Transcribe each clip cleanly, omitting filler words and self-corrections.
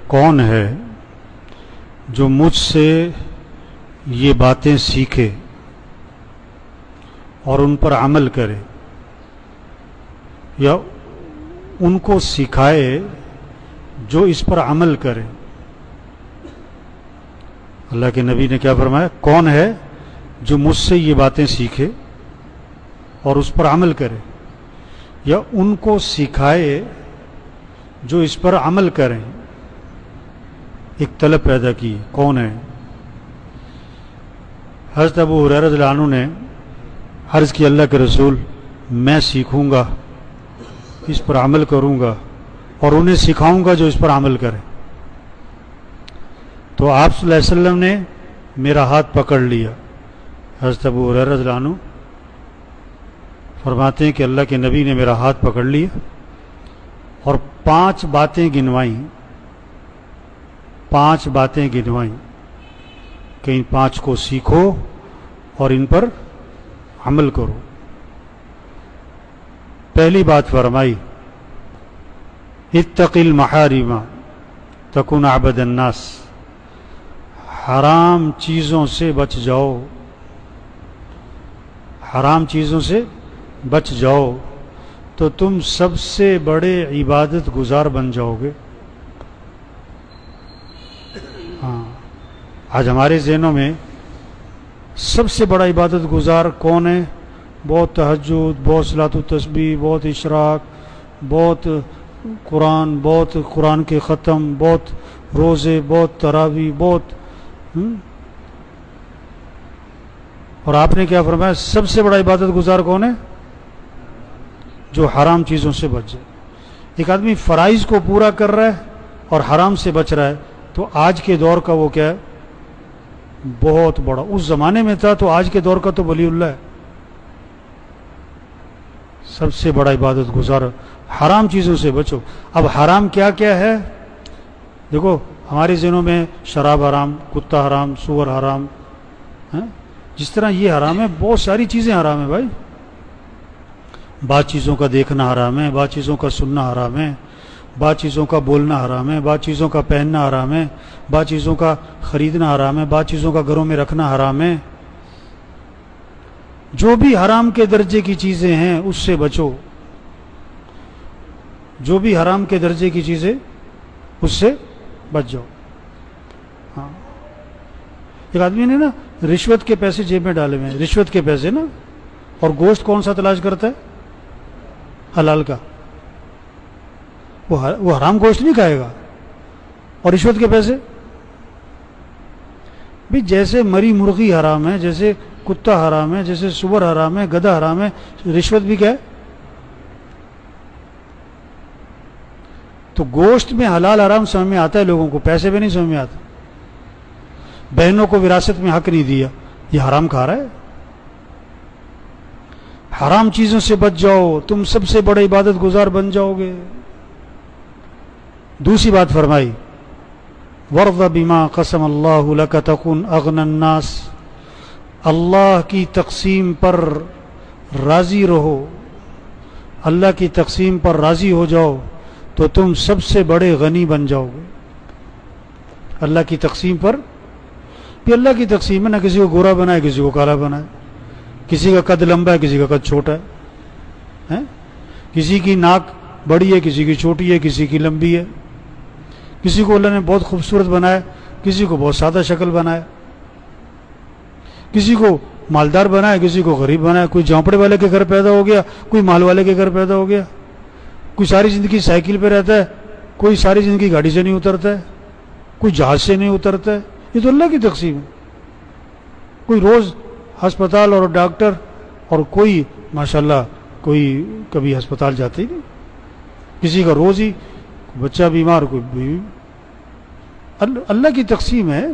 کون ہے جو مجھ سے یہ باتیں سیکھے اور ان پر عمل کرے یا ان کو سکھائے جو اس پر عمل کرے؟ اللہ کے نبی نے کیا فرمایا؟ کون ہے جو مجھ سے یہ باتیں سیکھے اور اس پر عمل کرے یا ان کو سکھائے جو اس پر عمل کریں؟ ایک طلب پیدا کی، کون ہے؟ حضرت ابو ہریرہ رضی اللہ عنہ نے عرض کی، اللہ کے رسول میں سیکھوں گا، اس پر عمل کروں گا اور انہیں سکھاؤں گا جو اس پر عمل کریں۔ تو آپ صلی اللہ علیہ وسلم نے میرا ہاتھ پکڑ لیا۔ حضرت ابو ہریرہ رضی اللہ عنہ فرماتے ہیں کہ اللہ کے نبی نے میرا ہاتھ پکڑ لیا اور 5 باتیں گنوائیں، 5 باتیں گنوائیں کہ ان 5 کو سیکھو اور ان پر عمل کرو۔ پہلی بات فرمائی، اتق المحارم تکن عبد الناس، حرام چیزوں سے بچ جاؤ، حرام چیزوں سے بچ جاؤ تو تم سب سے بڑے عبادت گزار بن جاؤ گے۔ ہاں، آج ہمارے ذہنوں میں سب سے بڑا عبادت گزار کون ہے؟ بہت تہجد، بہت صلاۃ التسبیح، بہت اشراق، بہت قرآن، بہت قرآن کے ختم، بہت روزے، بہت تراویح، بہت اور آپ نے کیا فرمایا؟ سب سے بڑا عبادت گزار کون ہے؟ جو حرام چیزوں سے بچ جائے۔ ایک آدمی فرائض کو پورا کر رہا ہے اور حرام سے بچ رہا ہے تو آج کے دور کا وہ کیا ہے؟ بہت بڑا۔ اس زمانے میں تھا تو آج کے دور کا تو ولی اللہ ہے، سب سے بڑا عبادت گزار۔ حرام چیزوں سے بچو۔ اب حرام کیا کیا ہے؟ دیکھو ہمارے ذہنوں میں شراب حرام، کتا حرام، سور حرام، جس طرح یہ حرام ہے بہت ساری چیزیں حرام ہیں بھائی۔ بعض چیزوں کا دیکھنا حرام ہے، بعض چیزوں کا سننا حرام ہے، بعض چیزوں کا بولنا حرام ہے، بعض چیزوں کا پہننا حرام ہے، بعض چیزوں کا خریدنا حرام ہے، بعض چیزوں کا گھروں میں رکھنا حرام ہے۔ جو بھی حرام کے درجے کی چیزیں ہیں اس سے بچو، جو بھی حرام کے درجے کی چیزیں اس سے بچ جاؤ۔ ہاں، ایک آدمی نے نا رشوت کے پیسے جیب میں ڈالے ہوئے ہیں، رشوت کے پیسے نا، اور گوشت کون سا تلاش کرتا ہے؟ حلال کا۔ وہ حرام گوشت نہیں کھائے گا، اور رشوت کے پیسے بھی، جیسے مری مرغی حرام ہے، جیسے کتا حرام ہے، جیسے سور حرام ہے، گدھا حرام ہے، رشوت بھی کیا ہے؟ تو گوشت میں حلال حرام سمجھ میں آتا ہے لوگوں کو، پیسے بھی نہیں سمجھ میں آتا۔ بہنوں کو وراثت میں حق نہیں دیا، یہ حرام کھا رہا ہے۔ حرام چیزوں سے بچ جاؤ، تم سب سے بڑے عبادت گزار بن جاؤ گے۔ دوسری بات فرمائی، وَرْضَ بِمَا قَسَمَ اللَّهُ لَكَ تَكُنْ أَغْنَى النَّاسِ، اللہ کی تقسیم پر راضی رہو، اللہ کی تقسیم پر راضی ہو جاؤ تو تم سب سے بڑے غنی بن جاؤ گے۔ اللہ کی تقسیم پر بھی، اللہ کی تقسیم ہے، نہ کسی کو گورا بنائے کسی کو کالا بنائے، کسی کا قد لمبا ہے کسی کا قد چھوٹا ہے، کسی کی ناک بڑی ہے کسی کی چھوٹی ہے، کسی کی لمبی ہے، کسی کو اللہ نے بہت خوبصورت بنایا، کسی کو بہت سادہ شکل بنایا، کسی کو مالدار بنایا کسی کو غریب بنایا، کوئی جھونپڑے والے کے گھر پیدا ہو گیا، کوئی مال والے کے گھر پیدا ہو گیا، کوئی ساری زندگی سائیکل پہ رہتا ہے، کوئی ساری زندگی گاڑی سے نہیں اترتا ہے، کوئی جہاز سے نہیں اترتا ہے۔ یہ تو اللہ کی تقسیم ہے۔ کوئی روز ہسپتال اور ڈاکٹر، اور کوئی ماشاءاللہ کوئی کبھی ہسپتال جاتے ہی نہیں، کسی کا روز ہی بچہ بیمار، کوئی بیوی۔ اللہ کی تقسیم ہے۔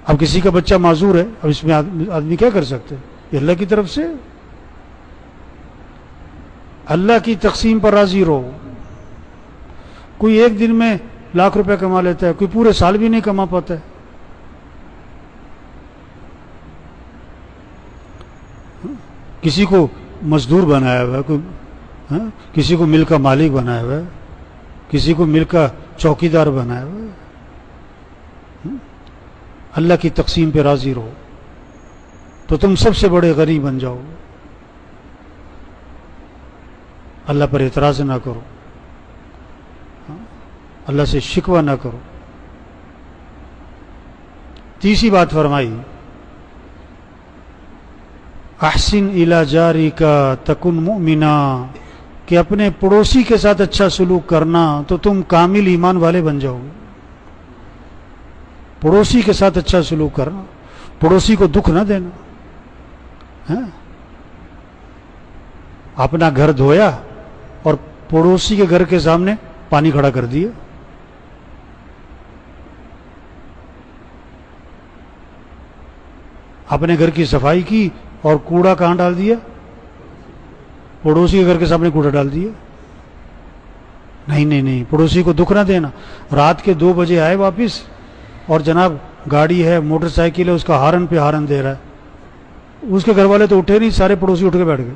اب کسی کا بچہ معذور ہے، اب اس میں آدمی کیا کر سکتے ہیں؟ یہ اللہ کی طرف سے۔ اللہ کی تقسیم پر راضی رہو۔ کوئی ایک دن میں لاکھ روپے کما لیتا ہے، کوئی پورے سال بھی نہیں کما پاتا ہے۔ کسی کو مزدور بنایا ہوا ہے، کسی کو ملک کا مالک بنایا ہوا ہے، کسی کو ملک کا چوکیدار بنایا ہوا ہے۔ اللہ کی تقسیم پہ راضی رہو تو تم سب سے بڑے غنی بن جاؤ. اللہ پر اعتراض نہ کرو, اللہ سے شکوہ نہ کرو. تیسری بات فرمائی احسن الی جارک تکن مؤمنا, کہ اپنے پڑوسی کے ساتھ اچھا سلوک کرنا تو تم کامل ایمان والے بن جاؤ گے. پڑوسی کے ساتھ اچھا سلوک کرنا, پڑوسی کو دکھ نہ دینا. اپنا گھر دھویا اور پڑوسی کے گھر کے سامنے پانی کھڑا کر دیا. اپنے گھر کی صفائی کی اور کوڑا کہاں ڈال دیا؟ پڑوسی کے گھر کے سامنے کوڑا ڈال دیا. نہیں نہیں نہیں, پڑوسی کو دکھ نہ دینا. رات کے 2 بجے آئے واپس اور جناب گاڑی ہے, موٹر سائیکل ہے, اس کا ہارن پہ ہارن دے رہا ہے. اس کے گھر والے تو اٹھے نہیں, سارے پڑوسی اٹھ کے بیٹھ گئے.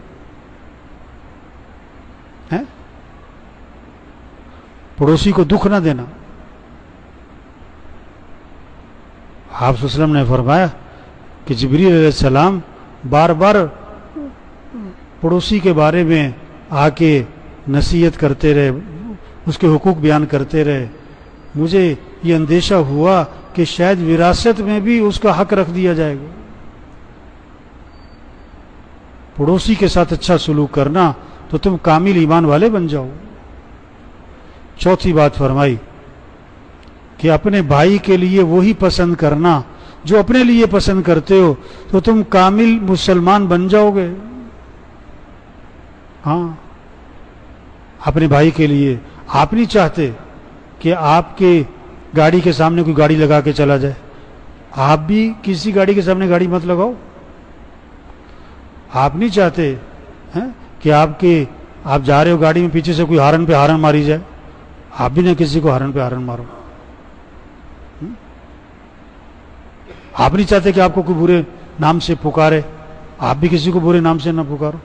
پڑوسی کو دکھ نہ دینا. آپ صلی اللہ علیہ وسلم نے فرمایا کہ جبریل علیہ السلام بار بار پڑوسی کے بارے میں آ کے نصیحت کرتے رہے, اس کے حقوق بیان کرتے رہے. مجھے یہ اندیشہ ہوا کہ شاید وراثت میں بھی اس کا حق رکھ دیا جائے گا. پڑوسی کے ساتھ اچھا سلوک کرنا تو تم کامل ایمان والے بن جاؤ. چوتھی بات فرمائی کہ اپنے بھائی کے لیے وہی پسند کرنا جو اپنے لیے پسند کرتے ہو تو تم کامل مسلمان بن جاؤ گے. ہاں, اپنے بھائی کے لیے آپ نہیں چاہتے کہ آپ کے گاڑی کے سامنے کوئی گاڑی لگا کے چلا جائے. آپ بھی کسی گاڑی کے سامنے گاڑی مت لگاؤ. آپ نہیں چاہتے کہ آپ جا رہے ہو گاڑی میں, پیچھے سے کوئی ہارن پہ ہارن ماری جائے. آپ بھی نہ کسی کو ہارن پہ ہارن مارو. آپ نہیں چاہتے کہ آپ کو کوئی برے نام سے پکارے. آپ بھی کسی کو برے نام سے نہ پکارو.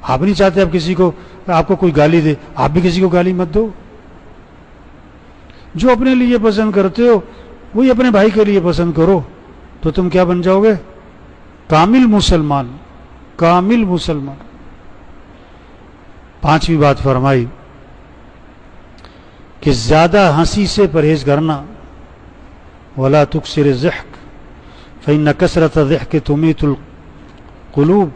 آپ نہیں چاہتے آپ کو کوئی گالی دے. آپ بھی کسی کو گالی مت دو. جو اپنے لیے پسند کرتے ہو وہی اپنے بھائی کے لیے پسند کرو تو تم کیا بن جاؤ گے؟ کامل مسلمان. کامل مسلمان. پانچویں بات فرمائی کہ زیادہ ہنسی سے پرہیز کرنا. ولا تکثر الضحک فإن کثرة الضحک تمیت القلوب,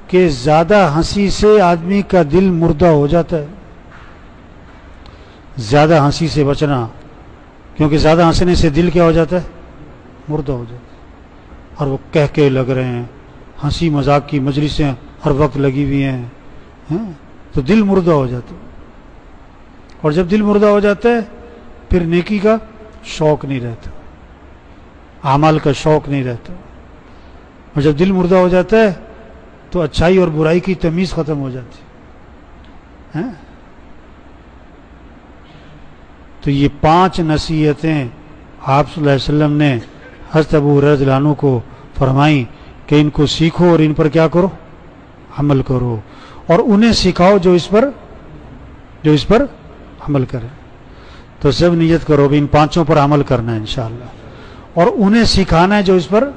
کہ زیادہ ہنسی سے آدمی کا دل مردہ ہو جاتا ہے. زیادہ ہنسی سے بچنا, کیونکہ زیادہ ہنسنے سے دل کیا ہو جاتا ہے؟ مردہ ہو جاتا ہے. اور وہ کہہ کے لگ رہے ہیں, ہنسی مذاق کی مجلسیں ہر وقت لگی ہوئی ہیں, تو دل مردہ ہو جاتا ہے. اور جب دل مردہ ہو جاتا ہے پھر نیکی کا شوق نہیں رہتا, اعمال کا شوق نہیں رہتا. اور جب دل مردہ ہو جاتا ہے تو اچھائی اور برائی کی تمیز ختم ہو جاتی ہے. تو یہ 5 نصیحتیں آپ صلی اللہ علیہ وسلم نے حضرت ابو ہریرہ رضی اللہ عنہ کو فرمائیں کہ ان کو سیکھو اور ان پر کیا کرو؟ عمل کرو. اور انہیں سکھاؤ جو اس پر عمل کرے. تو سب نیت کرو کہ ان 5 پر عمل کرنا ہے انشاءاللہ, اور انہیں سکھانا ہے جو اس پر.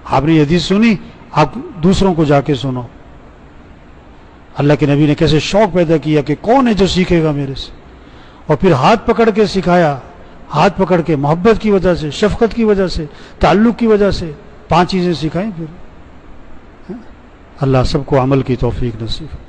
آپ نے حدیث سنی, آپ دوسروں کو جا کے سنو. اللہ کے نبی نے کیسے شوق پیدا کیا کہ کون ہے جو سیکھے گا میرے سے, اور پھر ہاتھ پکڑ کے سکھایا. ہاتھ پکڑ کے محبت کی وجہ سے, شفقت کی وجہ سے, تعلق کی وجہ سے 5 چیزیں سکھائیں. پھر اللہ سب کو عمل کی توفیق نصیب.